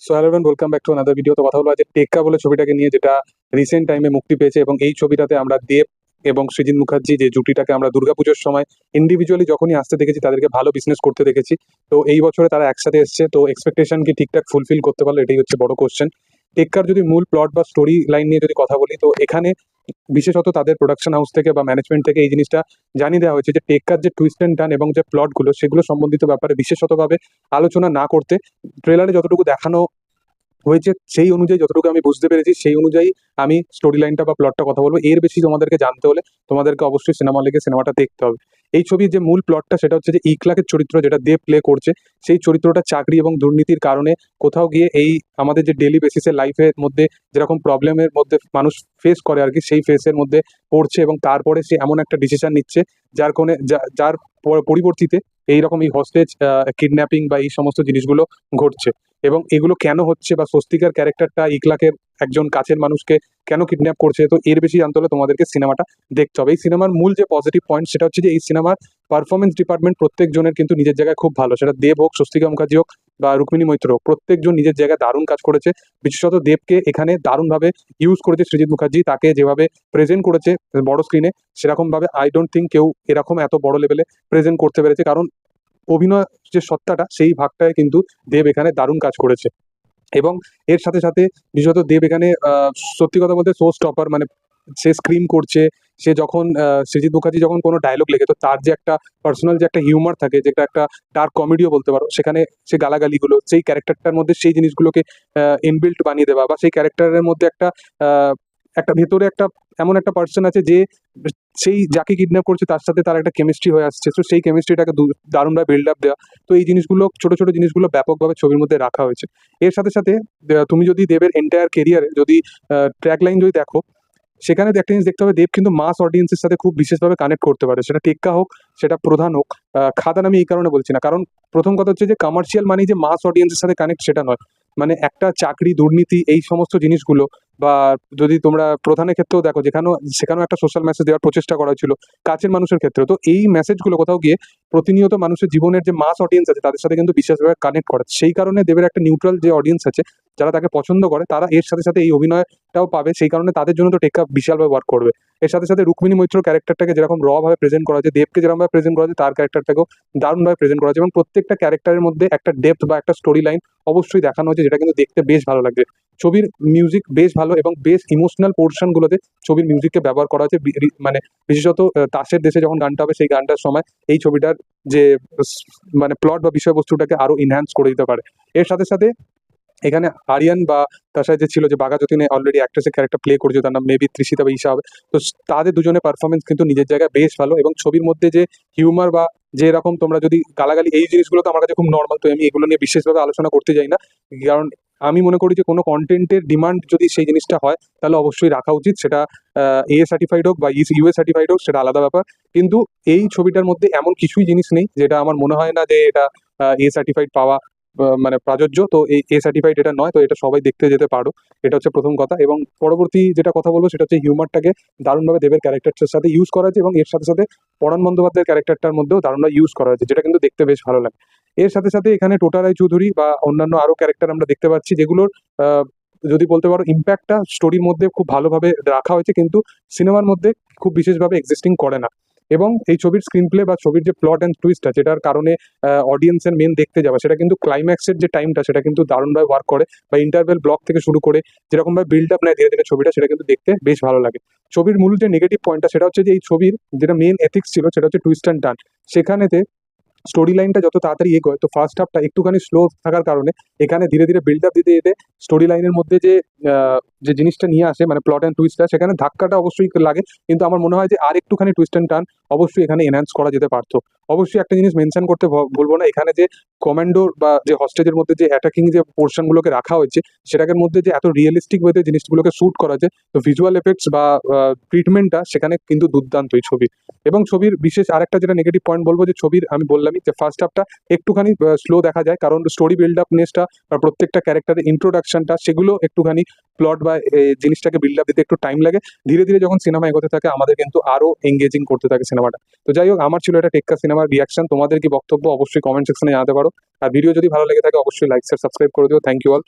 So hello everyone, welcome back to another video. তো কথা বলবো আজ টেক্কা বলে ছবিটাকে নিয়ে, যেটা রিসেন্ট টাইমে মুক্তি পেয়েছে। এবং এই ছবিটাতে আমরা দেব এবং সৃজিত মুখার্জি যে জুটিটাকে আমরা দুর্গাপুজোর সময় ইন্ডিভিজুয়ালি যখনই আসতে দেখেছি, তাদেরকে ভালো বিজনেস করতে দেখেছি। তো এই বছরে তারা একসাথে এসছে, তো এক্সপেকটেশন কি ঠিকঠাক ফুলফিল করতে পারলো, এটাই হচ্ছে বড় কোশ্চেন। টেক্কার যদি মূল প্লট বা স্টোরি লাইন নিয়ে যদি কথা বলি, তো এখানে বিশেষত তাদের প্রোডাকশন হাউস থেকে বা ম্যানেজমেন্ট থেকে এই জিনিসটা জানিয়ে দেওয়া হয়েছে যে টেক্কার যে টুইস্ট অ্যান্ড টার্ন এবং যে প্লটগুলো, সেগুলো সম্বন্ধিত ব্যাপারে বিশেষতভাবে আলোচনা না করতে। ট্রেলারে যতটুকু দেখানো হয়েছে সেই অনুযায়ী যতটুকু আমি বুঝতে পেরেছি, সেই অনুযায়ী আমি স্টোরি লাইনটা বা প্লটটা কথা বলবো। এর বেশি তোমাদেরকে জানতে হলে তোমাদেরকে অবশ্যই সিনেমা লেগে সিনেমাটা দেখতে হবে। এই ছবির যে মূল প্লটটা, সেটা হচ্ছে যে ইকলাকের চরিত্র, যেটা দেব প্লে করছে, সেই চরিত্রটা চাকরি এবং দুর্নীতির কারণে কোথাও গিয়ে এই আমাদের যে ডেলি বেসিসের লাইফের মধ্যে যেরকম প্রবলেমের মধ্যে মানুষ ফেস করে আর কি, সেই ফেসের মধ্যে পড়ছে। এবং তারপরে সে এমন একটা ডিসিশন নিচ্ছে যার কোণে যার পরিবর্তিতে এইরকম এই হস্টেজ কিডন্যাপিং বা এই সমস্ত জিনিসগুলো ঘটছে। এবং এগুলো কেন হচ্ছে, বা স্বস্তিকার ক্যারেক্টারটা ইকলাকের একজন কাছের মানুষকে কেন কিডন্যাপ করছে, তো এর বেশি জানতে হলে তোমাদেরকে সিনেমাটা দেখতে হবে। এই সিনেমার মূল যে পজিটিভ পয়েন্ট, সেটা হচ্ছে যে এই সিনেমার পারফরমেন্স ডিপার্টমেন্ট প্রত্যেকজনের কিন্তু নিজের জায়গায় খুব ভালো। সেটা দেব হোক, স্বস্তিকা মুখার্জি হোক, বা রুক্মিণী মৈত্র হোক, প্রত্যেকজন নিজের জায়গায় দারুণ কাজ করেছে। বিশেষত দেবকে এখানে দারুণভাবে ইউজ করেছে সৃজিত মুখার্জি। তাকে যেভাবে প্রেজেন্ট করেছে বড় স্ক্রিনে, সেরকমভাবে আই ডোন্ট থিঙ্ক কেউ এরকম এত বড় লেভেলে প্রেজেন্ট করতে পেরেছে। কারণ অভিনয় যে সত্তাটা, সেই ভাগটায় কিন্তু দেব এখানে দারুণ কাজ করেছে। এবং এর সাথে সাথে বিশেষত দেব এখানে সত্যি কথা বলতে শো স্টপার, মানে সে স্ক্রিম করছে। সে যখন সৃজিত মুখার্জি যখন কোনো ডায়লগ লেগে, তো তার যে একটা পার্সোনাল যে একটা হিউমার থাকে, যেটা একটা ডার্ক কমেডিও বলতে পারো, সেখানে সে গালাগালিগুলো সেই ক্যারেক্টারটার মধ্যে সেই জিনিসগুলোকে ইনবিল্ট বানিয়ে দেওয়া, বা সেই ক্যারেক্টারের মধ্যে আহ, একটা ভেতরে একটা এমন একটা পার্সন আছে যে সেই যাকে কিডন্যাপ করছে তার সাথে তার একটা কেমিস্ট্রি হয়ে আসছে। তো সেই কেমিস্ট্রিটাকে দারুণভাবে বিল্ড আপ দেওয়া। তো এই জিনিসগুলো, ছোট ছোট জিনিসগুলো ব্যাপকভাবে ছবির মধ্যে রাখা হয়েছে। এর সাথে সাথে তুমি যদি দেবের এন্টায়ার কেরিয়ারে যদি ট্র্যাক লাইন যদি দেখো, সেখানে একটা জিনিস দেখতে হবে, দেব কিন্তু মাস অডিয়েন্সের সাথে খুব বিশেষভাবে কানেক্ট করতে পারে। সেটা টেক্কা হোক, সেটা প্রধান হোক। খাদান আমি এই কারণে বলছি না, কারণ প্রথম কথা হচ্ছে যে কমার্শিয়াল মানে যে মাস অডিয়েন্সের সাথে কানেক্ট, সেটা নয়। মানে একটা চাকরি, দুর্নীতি, এই সমস্ত জিনিসগুলো, বা যদি তোমরা প্রধানের ক্ষেত্রেও দেখো, সেখানেও একটা সোশ্যাল মেসেজ দেওয়ার প্রচেষ্টা করা হয়েছিল কাছের মানুষের ক্ষেত্রে। তো এই মেসেজগুলো কোথাও গিয়ে প্রতিনিয়ত মানুষের জীবনের যে মাস অডিয়েন্স আছে, তাদের সাথে কিন্তু বিশেষভাবে কানেক্ট করে। সেই কারণে দেবের একটা নিউট্রাল যে অডিয়েন্স আছে, যারা তাকে পছন্দ করে, তারা এর সাথে সাথে এই অভিনয়টাও পাবে। সেই কারণে তাদের জন্য তো টেক্কা বিশালভাবে ওয়ার্ক করবে। এর সাথে সাথে রুক্মিণী মৈত্র ক্যারেক্টারটাকে যেরকম র ভাবে প্রেজেন্ট করা হয়েছে, দেবকে যেরকমভাবে প্রেজেন্ট করা হয়েছে, তার ক্যারেক্টারটাকেও দারুণভাবে প্রেজেন্ট করা হয়েছে। এবং প্রত্যেকটা ক্যারেক্টারের মধ্যে একটা ডেপথ বা একটা স্টোরি লাইন অবশ্যই দেখানো হয়েছে, যেটা কিন্তু দেখতে বেশ ভালো লাগছে। ছবির মিউজিক বেশ ভালো, এবং বেশ ইমোশনাল পোর্শনগুলোতে ছবির মিউজিককে ব্যবহার করা হয়েছে। মানে বিশেষত তাসের দেশে যখন গানটা হবে, সেই গানটার সময় এই ছবিটার যে মানে প্লট বা বিষয়বস্তুটাকে আরো ইনহ্যান্স করে দিতে পারে। এর সাথে সাথে এখানে আরিয়ান বা তার সাথে যে ছিল, যে বাঘা যতীনে অলরেডি অ্যাক্ট্রেসের ক্যারেক্টার প্লে করছে, তার নাম মেবি তৃষিতা বা ঈশা হবে। তো তাদের দুজনের পারফরমেন্স কিন্তু নিজের জায়গায় বেশ ভালো। এবং ছবির মধ্যে যে হিউমার বা যে এরকম তোমরা যদি গালাগালি, এই জিনিসগুলো তো আমার কাছে খুব নর্মাল। তো আমি এগুলো নিয়ে বিশেষভাবে আলোচনা করতে যাই না, কারণ আমি মনে করি যে কোনো কন্টেন্টের ডিমান্ড যদি সেই জিনিসটা হয়, তাহলে অবশ্যই রাখা উচিত। সেটা এ সার্টিফাইড হোক বা ইউএ সার্টিফাইড হোক, সেটা আলাদা ব্যাপার। কিন্তু এই ছবিটার মধ্যে এমন কিছুই জিনিস নেই যেটা আমার মনে হয় না যে এটা এ সার্টিফাইড পাওয়া মানে প্রাযোজ্য। তো এই এ সার্টিফাইড এটা নয়, তো এটা সবাই দেখতে যেতে পারো। এটা হচ্ছে প্রথম কথা। এবং পরবর্তী যেটা কথা বলবো, সেটা হচ্ছে হিউমারটাকে দারুণভাবে দেবের ক্যারেক্টারটার সাথে ইউজ করা হয়েছে, এবং এর সাথে সাথে পরাণ বন্দ্যোপাধ্যায়ের ক্যারেক্টারটার মধ্যেও দারুণভাবে ইউজ করা হয়েছে, যেটা কিন্তু দেখতে বেশ ভালো লাগে। এর সাথে সাথে এখানে টোটা রায়চৌধুরী বা অন্যান্য আরো ক্যারেক্টার আমরা দেখতে পাচ্ছি, যেগুলোর আহ, যদি বলতে পারো ইম্প্যাক্টটা স্টোরির মধ্যে খুব ভালোভাবে রাখা হয়েছে, কিন্তু সিনেমার মধ্যে খুব বিশেষভাবে এক্সিস্টিং করে না। এবং এই ছবির স্ক্রিন প্লে বা ছবির যে প্লট অ্যান্ড টুইস্ট আছে, যেটার কারণে অডিয়েন্সের মেন দেখতে যাবে, সেটা কিন্তু ক্লাইম্যাক্সের যে টাইমটা, সেটা কিন্তু দারুণভাবে ওয়ার্ক করে। বা ইন্টারভেল ব্লক থেকে শুরু করে যেরকমভাবে বিল্ড আপ নেয় ধীরে ধীরে ছবিটা, সেটা কিন্তু দেখতে বেশ ভালো লাগে। ছবির মূল যে নেগেটিভ পয়েন্টটা, সেটা হচ্ছে যে এই ছবির যেটা মেন এথিক্স ছিল, সেটা হচ্ছে টুইস্ট অ্যান্ড টার্ন। সেখানেতে স্টোরি লাইনটা যত তাড়াতাড়ি এগোয়, তো ফার্স্ট হাফটা একটুখানি স্লো থাকার কারণে এখানে ধীরে ধীরে বিল্ড আপ দিতে দিতে স্টোরি লাইনের মধ্যে যে জিনিসটা নিয়ে আসে, মানে প্লট অ্যান্ড টুইস্টটা, সেখানে ধাক্কাটা অবশ্যই লাগে। কিন্তু আমার মনে হয় যে আর একটুখানি টুইস্ট অ্যান্ড টার্ন অবশ্যই এখানে এনহ্যান্স করা যেতে পারতো। অবশ্যই একটা জিনিস মেনশন করতে ভুলবো না, এখানে যে কমান্ডোর বা যে হস্টেজের মধ্যে যে অ্যাটাকিং যে পোর্শনগুলোকে রাখা হয়েছে, সেটার মধ্যে যে এত রিয়েলিস্টিক ওয়েতে জিনিসগুলোকে শ্যুট করা হয়েছে, তো ভিজুয়াল এফেক্টস বা ট্রিটমেন্টটা সেখানে কিন্তু দুর্দান্ত এই ছবি। এবং ছবির বিশেষ আরেকটা যেটা নেগেটিভ পয়েন্ট বলবো, যে ছবির আমি বললামই যে ফার্স্ট হাফটা একটুখানি স্লো দেখা যায়, কারণ স্টোরি বিল্ড আপ নেসটা বা প্রত্যেকটা ক্যারেক্টারের ইন্ট্রোডাকশনটা, সেগুলো একটুখানি প্লট বা জিনিসটাকে বিল্ড আপ দিতে একটু টাইম লাগে। ধীরে ধীরে যখন সিনেমা এগোতে থাকে, আমাদের কিন্তু আরো এঙ্গেজিং করতে থাকে সিনেমাটা। তো যাই হোক, আমার ছিল এটা টেক্কা সিনেমার রিয়াকশন। তোমাদের কি বক্তব্য অবশ্যই কমেন্ট সেকশনে জানাতে পারো। আর ভিডিও যদি ভালো লেগে থাকে, অবশ্যই লাইক শেয়ার সাবস্ক্রাইব করে দিও। Thank you all.